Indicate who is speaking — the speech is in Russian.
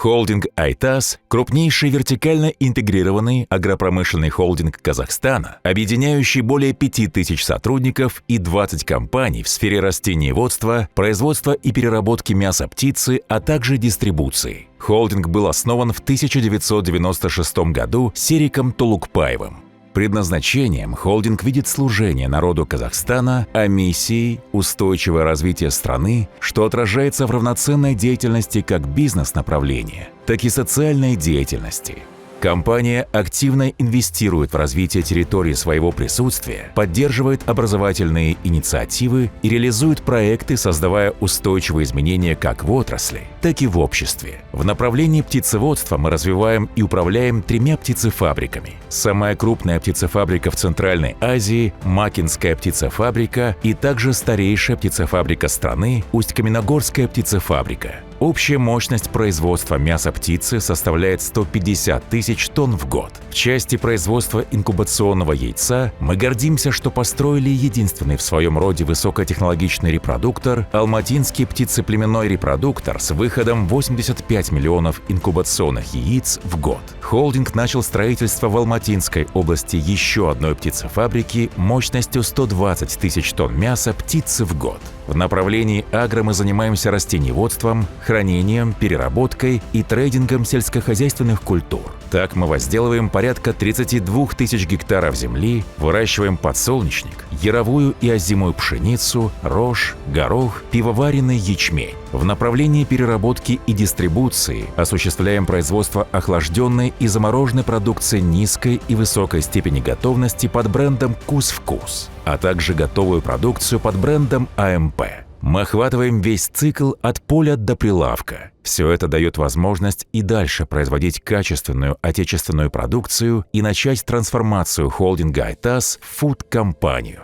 Speaker 1: Холдинг «Айтас» – крупнейший вертикально интегрированный агропромышленный холдинг Казахстана, объединяющий более 5000 сотрудников и 20 компаний в сфере растениеводства, производства и переработки мяса птицы, а также дистрибуции. Холдинг был основан в 1996 году Сериком Толукпаевым. Предназначением холдинг видит служение народу Казахстана, а миссией – устойчивое развитие страны, что отражается в равноценной деятельности как бизнес-направления, так и социальной деятельности. Компания активно инвестирует в развитие территории своего присутствия, поддерживает образовательные инициативы и реализует проекты, создавая устойчивые изменения как в отрасли, так и в обществе. В направлении птицеводства мы развиваем и управляем 3 птицефабриками. Самая крупная птицефабрика в Центральной Азии – Макинская птицефабрика и также старейшая птицефабрика страны – Усть-Каменогорская птицефабрика. Общая мощность производства мяса птицы составляет 150 тысяч тонн в год. В части производства инкубационного яйца мы гордимся, что построили единственный в своем роде высокотехнологичный репродуктор – алматинский птицеплеменной репродуктор с выходом 85 миллионов инкубационных яиц в год. Холдинг начал строительство в Алматинской области еще одной птицефабрики мощностью 120 тысяч тонн мяса птицы в год. В направлении агро мы занимаемся растениеводством, хранением, переработкой и трейдингом сельскохозяйственных культур. Так мы возделываем порядка 32 тысяч гектаров земли, выращиваем подсолнечник, яровую и озимую пшеницу, рожь, горох, пивоваренный ячмень. В направлении переработки и дистрибуции осуществляем производство охлажденной и замороженной продукции низкой и высокой степени готовности под брендом «Кус-вкус», а также готовую продукцию под брендом АМП. Мы охватываем весь цикл от поля до прилавка. Все это дает возможность и дальше производить качественную отечественную продукцию и начать трансформацию холдинга «Айтас» в фуд-компанию.